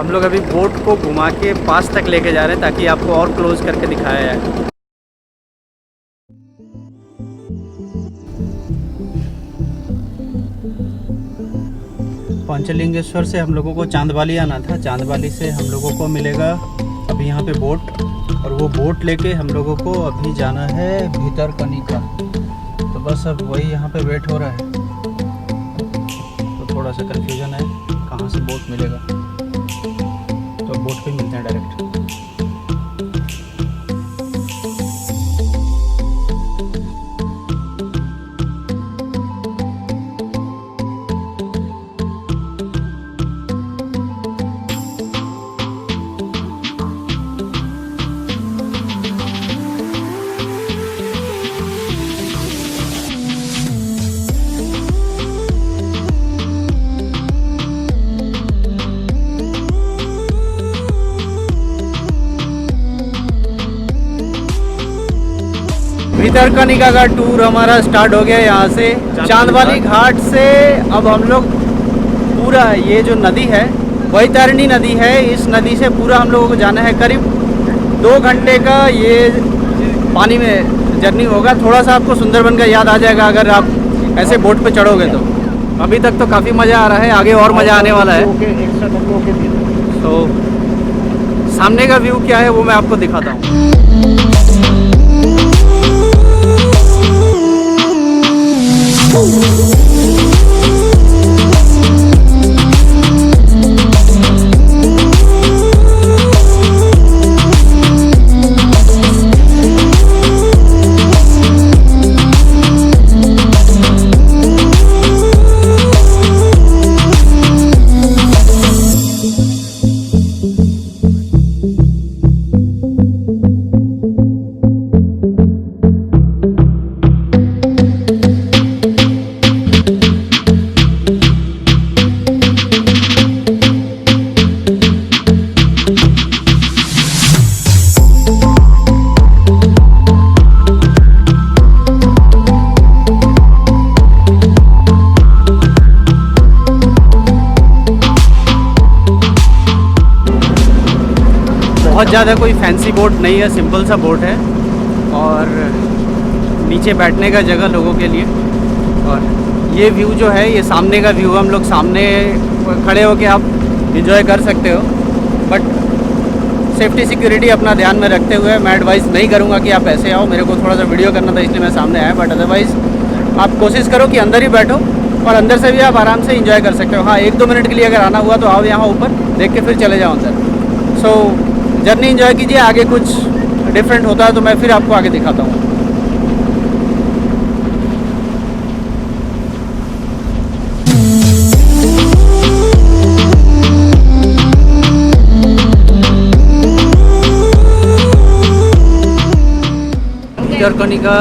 हम लोग अभी बोट को घुमा के पास तक लेके जा रहे हैं ताकि आपको और क्लोज करके दिखाया जाए। पंचलिंगेश्वर से हम लोगों को चांदवाली आना था। चांदवाली से हम लोगों को मिलेगा अभी यहाँ पे बोट, और वो बोट लेके हम लोगों को अभी जाना है भितरकनिका। तो बस अब वही यहाँ पे वेट हो रहा है। तो थोड़ा सा कन्फ्यूजन है कहाँ से बोट मिलेगा, तो बोट पे मिलते हैं डायरेक्ट। भितरकनिका का टूर हमारा स्टार्ट हो गया यहाँ से चांदवाली घाट से। अब हम लोग पूरा ये जो नदी है वैतरणी नदी है, इस नदी से पूरा हम लोगों को जाना है। करीब 2 घंटे का ये पानी में जर्नी होगा। थोड़ा सा आपको सुंदरबन का याद आ जाएगा अगर आप ऐसे बोट पे चढ़ोगे तो। अभी तक तो काफ़ी मज़ा आ रहा है, आगे और मज़ा आने वाला है। तो सामने का व्यू क्या है वो मैं आपको दिखाता हूँ। बहुत ज़्यादा कोई फैंसी बोट नहीं है, सिंपल सा बोट है और नीचे बैठने का जगह लोगों के लिए। और ये व्यू जो है ये सामने का व्यू, हम लोग सामने खड़े होके आप एंजॉय कर सकते हो। बट सेफ्टी सिक्योरिटी अपना ध्यान में रखते हुए मैं एडवाइस नहीं करूँगा कि आप ऐसे आओ। मेरे को थोड़ा सा वीडियो करना था इसलिए मैं सामने आया, बट अदरवाइज़ आप कोशिश करो कि अंदर ही बैठो और अंदर से भी आप आराम से एंजॉय कर सकते हो। हाँ, 1-2 मिनट के लिए अगर आना हुआ तो आओ यहाँ ऊपर, देख के फिर चले जाओ अंदर। सो जर्नी एंजॉय कीजिए। आगे कुछ डिफरेंट होता है तो मैं फिर आपको आगे दिखाता हूँ। भितरकनिका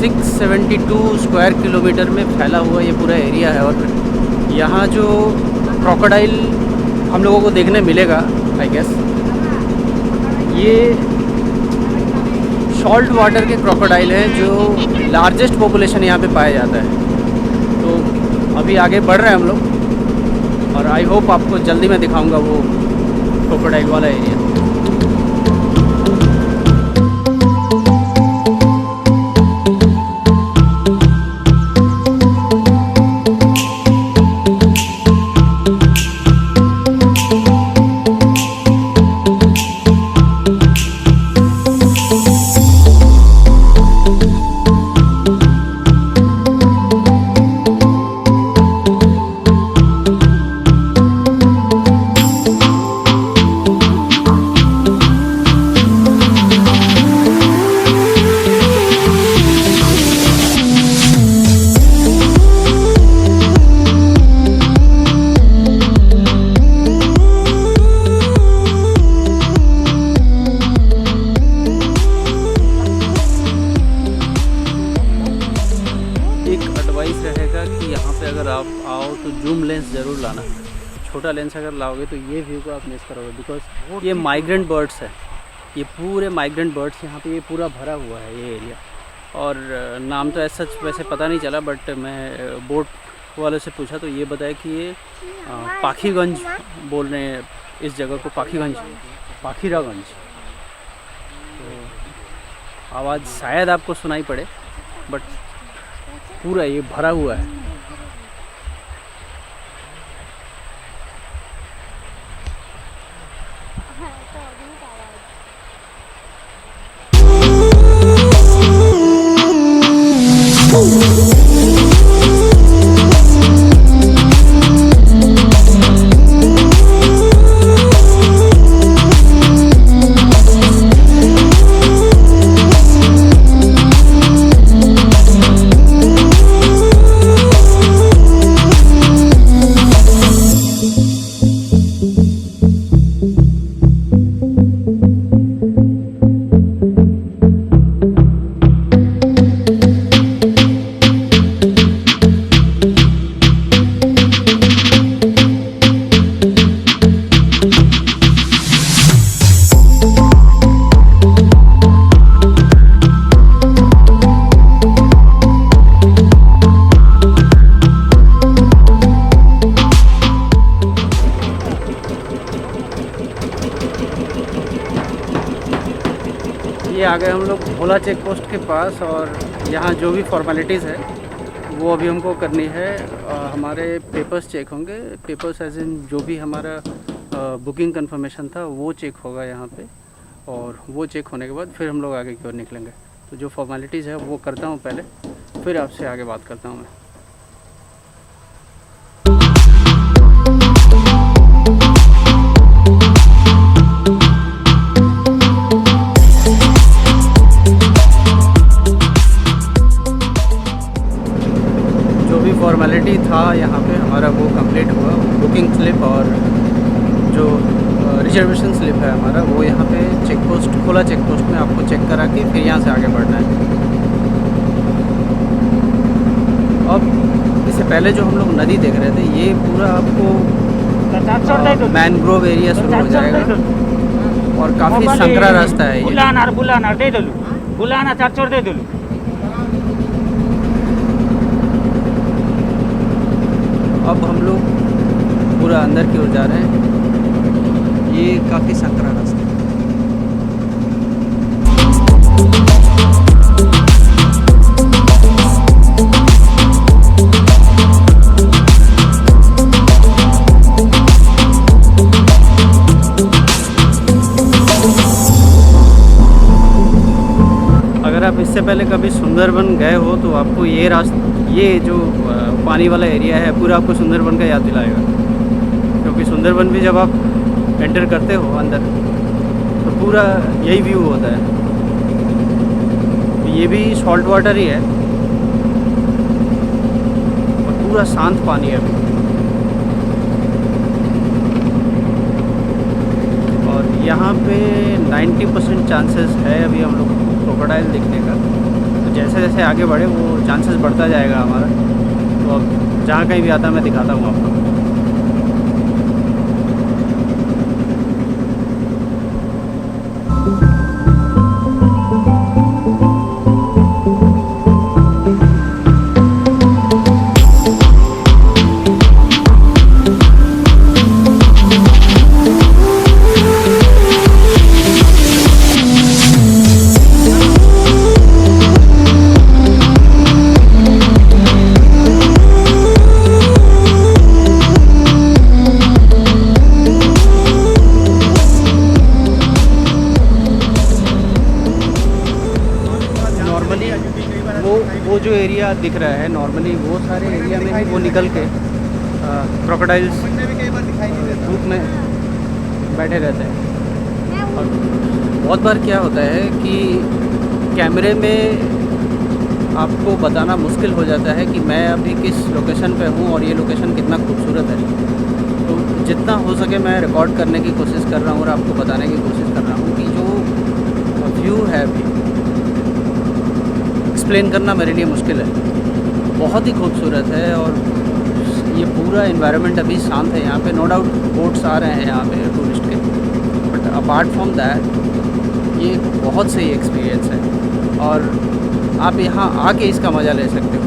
672 स्क्वायर किलोमीटर में फैला हुआ ये पूरा एरिया है। और यहाँ जो क्रोकोडाइल हम लोगों को देखने मिलेगा आई गेस, ये सॉल्ट वाटर के क्रोकोडाइल है जो लार्जेस्ट पॉपुलेशन यहाँ पे पाया जाता है। तो अभी आगे बढ़ रहे हैं हम लोग और आई होप आपको जल्दी मैं दिखाऊंगा वो क्रोकोडाइल वाला एरिया। अगर आप आओ तो जूम लेंस ज़रूर लाना। छोटा लेंस अगर लाओगे तो ये व्यू को आप मिस करोगे, बिकॉज ये माइग्रेंट बर्ड्स है। ये पूरे माइग्रेंट बर्ड्स यहाँ पे ये पूरा भरा हुआ है ये एरिया। और नाम तो ऐसा सच वैसे पता नहीं चला, बट मैं बोट वाले से पूछा तो ये बताया कि ये पाखीगंज बोल रहे हैं इस जगह को पाखीगंज, पाखीरागंज। तो आवाज़ शायद आपको सुनाई पड़े, बट पूरा ये भरा हुआ है। ये आ गए हम लोग भोला चेक पोस्ट के पास, और यहाँ जो भी फॉर्मेलिटीज़ है वो अभी हमको करनी है। हमारे पेपर्स चेक होंगे, पेपर्स एज इन जो भी हमारा बुकिंग कंफर्मेशन था वो चेक होगा यहाँ पे, और वो चेक होने के बाद फिर हम लोग आगे की ओर निकलेंगे। तो जो फॉर्मेलिटीज़ है वो करता हूँ पहले, फिर आपसे आगे बात करता हूँ मैं। फॉर्मेलिटी था यहाँ पे हमारा वो कंप्लीट हुआ। बुकिंग स्लिप और जो रिजर्वेशन स्लिप है हमारा वो यहाँ पे चेक पोस्ट, भोला चेक पोस्ट में आपको चेक करा के फिर यहाँ से आगे बढ़ना है। अब इससे पहले जो हम लोग नदी देख रहे थे, ये पूरा आपको मैनग्रोव एरिया शुरू हो जाएगा और काफ़ी संकरा रास्ता है ये। अब हम लोग पूरा अंदर की ओर जा रहे हैं। ये काफ़ी संकरा रास्ता है। अगर आप इससे पहले कभी सुंदरबन गए हो तो आपको ये रास्ता, ये जो पानी वाला एरिया है पूरा आपको सुंदरबन का याद दिलाएगा, क्योंकि सुंदरबन भी जब आप एंटर करते हो अंदर तो पूरा यही व्यू होता है। ये भी सॉल्ट वाटर ही है और पूरा शांत पानी है अभी। और यहाँ पे 90% चांसेस है अभी हम लोग क्रोकोडाइल दिखने का। तो जैसे जैसे आगे बढ़े वो चांसेस बढ़ता जाएगा हमारा। तो अब जहाँ कहीं भी आता मैं दिखाता हूँ आपको। वो जो एरिया दिख रहा है नॉर्मली, वो सारे एरिया में ही वो निकल के क्रोकोडाइल्स धूप में बैठे रहते हैं। और बहुत बार क्या होता है कि कैमरे में आपको बताना मुश्किल हो जाता है कि मैं अभी किस लोकेशन पे हूँ और ये लोकेशन कितना खूबसूरत है। तो जितना हो सके मैं रिकॉर्ड करने की कोशिश कर रहा हूँ और आपको बताने की कोशिश कर रहा हूँ कि जो व्यू है अभी एक्सप्लेन करना मेरे लिए मुश्किल है। बहुत ही खूबसूरत है और ये पूरा एनवायरनमेंट अभी शांत है। यहाँ पे नो डाउट बोट्स आ रहे हैं यहाँ पे टूरिस्ट के, बट अपार्ट फ्रॉम दैट ये बहुत सही एक्सपीरियंस है और आप यहाँ आके इसका मज़ा ले सकते हो।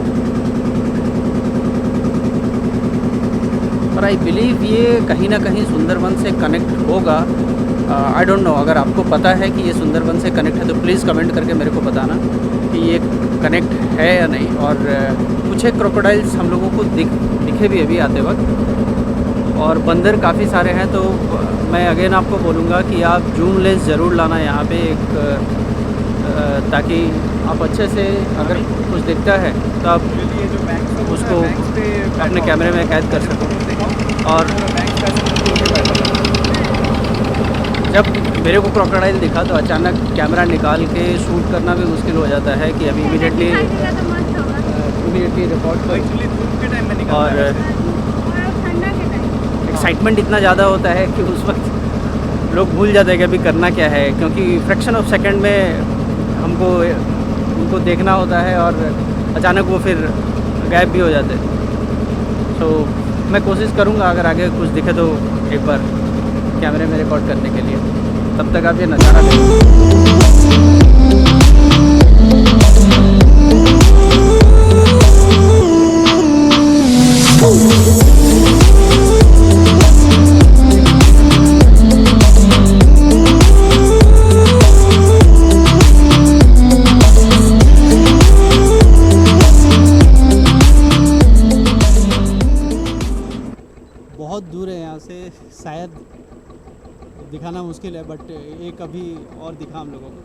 और और आई बिलीव ये कहीं ना कहीं सुंदरबन से कनेक्ट होगा। आई डोंट नो, अगर आपको पता है कि ये सुंदरबन से कनेक्ट है तो प्लीज़ कमेंट करके मेरे को बताना कि ये कनेक्ट है या नहीं। और कुछ एक क्रोकोडाइल्स हम लोगों को दिखे भी अभी आते वक्त, और बंदर काफ़ी सारे हैं। तो मैं अगेन आपको बोलूँगा कि आप जूम लेंस ज़रूर लाना यहाँ पे एक, ताकि आप अच्छे से अगर कुछ दिखता है तो आप उसको अपने कैमरे में कैद कर सको। और जब मेरे को क्रोकोडाइल दिखा तो अचानक कैमरा निकाल के शूट करना भी मुश्किल हो जाता है कि अभी इमीडिएटली रिकॉर्ड करो। और एक्साइटमेंट इतना ज़्यादा होता है कि उस वक्त लोग भूल जाते हैं कि अभी करना क्या है, क्योंकि फ्रैक्शन ऑफ सेकंड में हमको उनको देखना होता है और अचानक वो फिर गायब भी हो जाते हैं। तो मैं कोशिश करूँगा अगर आगे कुछ दिखे तो एक बार कैमरे में रिकॉर्ड करने के लिए। तब तक आप ये नज़ारा देखें। बहुत दूर है यहाँ से, शायद दिखाना मुश्किल है, बट एक अभी और दिखा हम लोगों को।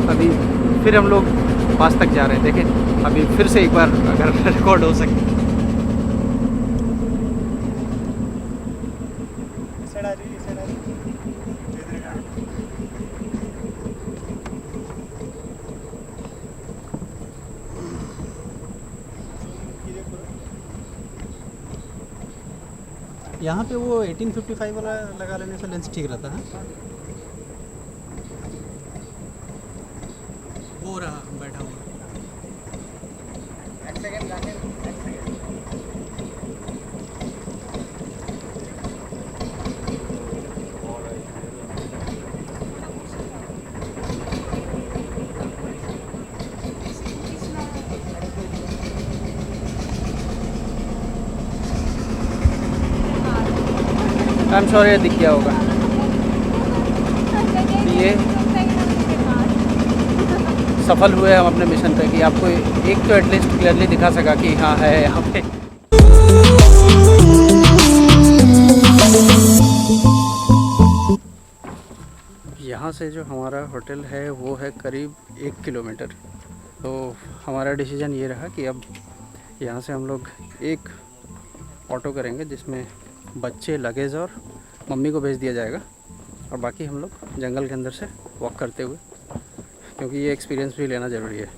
अभी फिर हम लोग पास तक जा रहे हैं, देखें अभी फिर से एक बार अगर रिकॉर्ड हो सके। यहाँ पे वो 1855 वाला लगा लेने से लेंस ठीक रहता है। वो रहा बैठा हुआ। एक सेकंड जाके आई एम श्योर ये दिख गया होगा। ये सफल हुए हम अपने मिशन पे कि आपको एक तो एटलीस्ट क्लियरली दिखा सका कि हाँ है यहाँ पे। यहाँ से जो हमारा होटल है वो है करीब 1 किलोमीटर। तो हमारा डिसीजन ये रहा कि अब यहाँ से हम लोग एक ऑटो करेंगे जिसमें बच्चे, लगेज और मम्मी को भेज दिया जाएगा, और बाकी हम लोग जंगल के अंदर से वॉक करते हुए, क्योंकि ये एक्सपीरियंस भी लेना ज़रूरी है।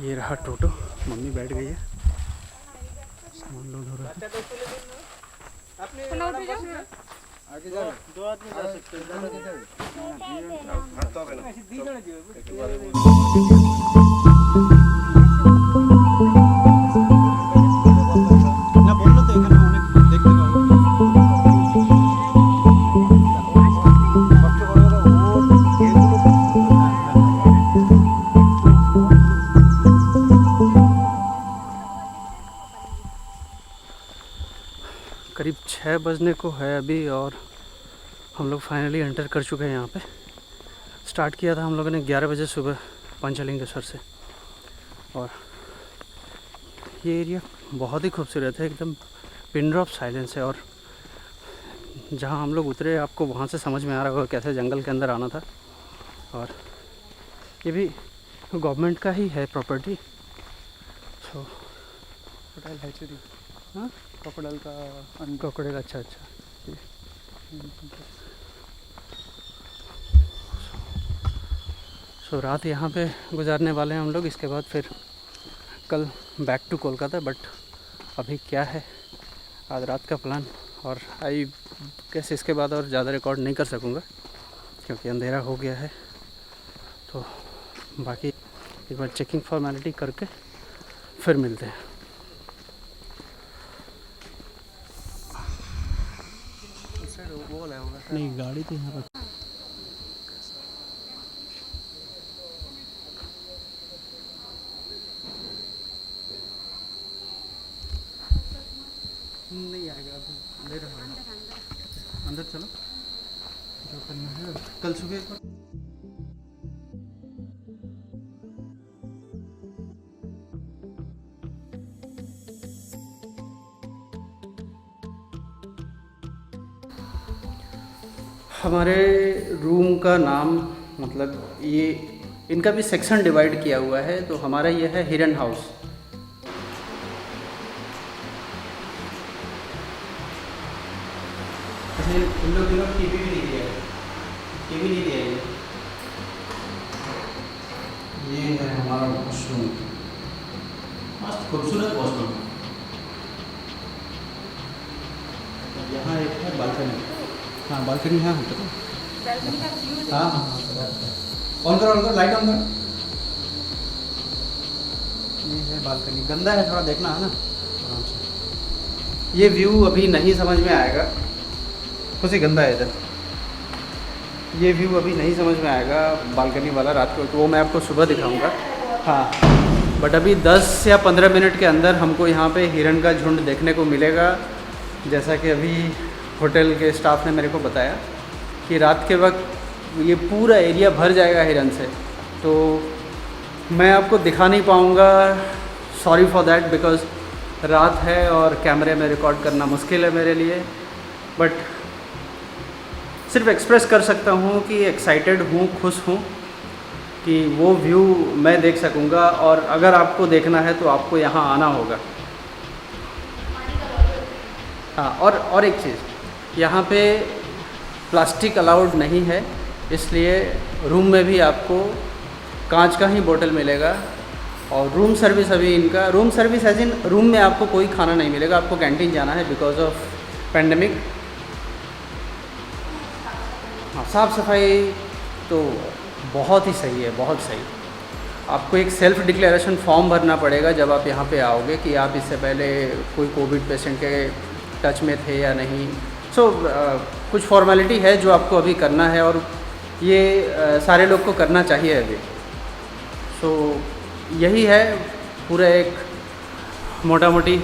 ये रहा टोटो, मम्मी बैठ गई है, सामान लोड हो रहा है। आगे जाओ, 2 आदमी जा सकते हैं। ना बोल लो तो एखाने অনেক দেখতে পাবো। करीब 6 बजने को है अभी, और हम लोग फाइनली एंटर कर चुके हैं यहाँ पे। स्टार्ट किया था हम लोगों ने 11 बजे सुबह पंचलिंगेश्वर से, और ये एरिया बहुत ही खूबसूरत है, एकदम पिन ड्रॉप साइलेंस है। और जहाँ हम लोग उतरे आपको वहाँ से समझ में आ रहा होगा कैसे जंगल के अंदर आना था। और ये भी गवर्नमेंट का ही है प्रॉपर्टी। सो क्रोकोडाइल हैचरी, हाँ क्रोकोडाइल का क्रोकोडाइल, अच्छा अच्छा। सो रात यहाँ पे गुजारने वाले हैं हम लोग। इसके बाद फिर कल बैक टू कोलकाता। बट अभी क्या है आज रात का प्लान। और आई कैसे इसके बाद और ज़्यादा रिकॉर्ड नहीं कर सकूँगा क्योंकि अंधेरा हो गया है। तो बाकी एक बार चेकिंग फॉर्मेलिटी करके फिर मिलते हैं। नहीं, गाड़ी तो यहाँ पर नहीं आएगा, अभी ले रहा हूँ। अंदर चलो, जो करना है कल सुबह एक बार। हमारे रूम का नाम मतलब ये इनका भी सेक्शन डिवाइड किया हुआ है। तो हमारा ये है हिरन हाउस। इन लोग टीवी भी नहीं दिया है, टीवी नहीं दिया है। ये है हमारा वॉशरूम, मस्त खूबसूरत वॉशरूम। यहाँ एक है बालकनी। हाँ बालकनी, हाँ हाँ हाँ ऑन करो लाइट ऑन करो। ये है बालकनी, गंदा है थोड़ा, देखना है ना आराम से। ये व्यू अभी नहीं समझ में आएगा, कुछ ही गंदा है इधर। ये व्यू अभी नहीं समझ में आएगा बालकनी वाला रात को, तो वो मैं आपको सुबह दिखाऊंगा। हाँ बट अभी 10 या 15 मिनट के अंदर हमको यहाँ पे हिरन का झुंड देखने को मिलेगा। जैसा कि अभी होटल के स्टाफ ने मेरे को बताया कि रात के वक्त ये पूरा एरिया भर जाएगा हिरन से। तो मैं आपको दिखा नहीं पाऊँगा, सॉरी फॉर दैट, बिकॉज़ रात है और कैमरे में रिकॉर्ड करना मुश्किल है मेरे लिए। बट सिर्फ एक्सप्रेस कर सकता हूँ कि एक्साइटेड हूँ, खुश हूँ कि वो व्यू मैं देख सकूँगा। और अगर आपको देखना है तो आपको यहाँ आना होगा। हाँ और एक चीज़, यहाँ पे प्लास्टिक अलाउड नहीं है, इसलिए रूम में भी आपको कांच का ही बोतल मिलेगा। और रूम सर्विस अभी इनका, room service as in room में आपको कोई खाना नहीं मिलेगा, आपको कैंटीन जाना है बिकॉज ऑफ पेंडेमिक। हाँ साफ़ सफाई तो बहुत ही सही है, बहुत सही। आपको एक सेल्फ डिक्लेरेशन फॉर्म भरना पड़ेगा जब आप यहाँ पे आओगे कि आप इससे पहले कोई कोविड पेशेंट के टच में थे या नहीं। कुछ फॉर्मेलिटी है जो आपको अभी करना है और ये सारे लोग को करना चाहिए अभी। यही है पूरा एक मोटा मोटी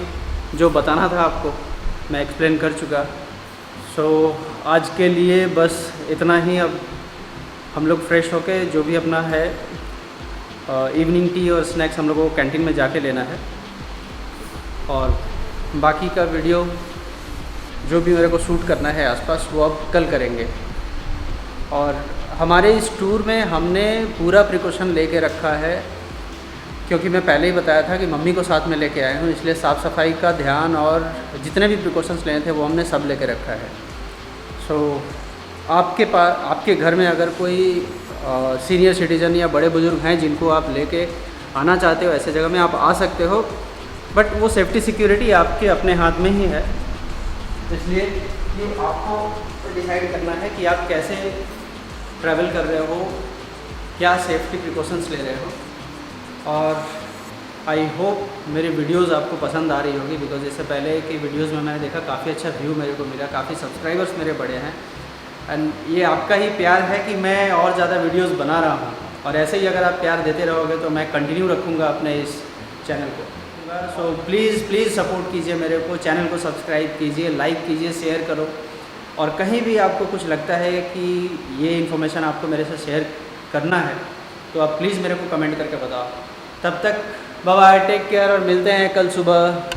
जो बताना था आपको, मैं एक्सप्लेन कर चुका। आज के लिए बस इतना ही। अब हम लोग फ्रेश होके जो भी अपना है इवनिंग टी और स्नैक्स हम लोगों को कैंटीन में जाके लेना है। और बाकी का वीडियो जो भी मेरे को शूट करना है आसपास वो अब कल करेंगे। और हमारे इस टूर में हमने पूरा प्रिकॉशन लेके रखा है, क्योंकि मैं पहले ही बताया था कि मम्मी को साथ में लेके आए हूँ, इसलिए साफ़ सफाई का ध्यान और जितने भी प्रिकॉशंस लेने थे वो हमने सब लेके रखा है। आपके घर में अगर कोई सीनियर सिटीज़न या बड़े बुजुर्ग हैं जिनको आप लेके आना चाहते हो, ऐसे जगह में आप आ सकते हो, बट वो सेफ्टी सिक्योरिटी आपके अपने हाथ में ही है। इसलिए ये आपको डिसाइड करना है कि आप कैसे ट्रैवल कर रहे हो, क्या सेफ्टी प्रिकॉशंस ले रहे हो। और आई होप मेरी वीडियोस आपको पसंद आ रही होगी, बिकॉज इससे पहले की वीडियोस में मैंने देखा काफ़ी अच्छा व्यू मेरे को मिला, काफ़ी सब्सक्राइबर्स मेरे बढ़े हैं। एंड ये आपका ही प्यार है कि मैं और ज़्यादा वीडियोस बना रहा हूँ। और ऐसे ही अगर आप प्यार देते रहोगे तो मैं कंटिन्यू रखूँगा अपने इस चैनल को। सो प्लीज़ सपोर्ट कीजिए मेरे को, चैनल को सब्सक्राइब कीजिए, लाइक कीजिए, शेयर करो। और कहीं भी आपको कुछ लगता है कि ये इन्फॉर्मेशन आपको मेरे से शेयर करना है तो आप प्लीज़ मेरे को कमेंट करके बताओ। तब तक बाय बाय, टेक केयर और मिलते हैं कल सुबह।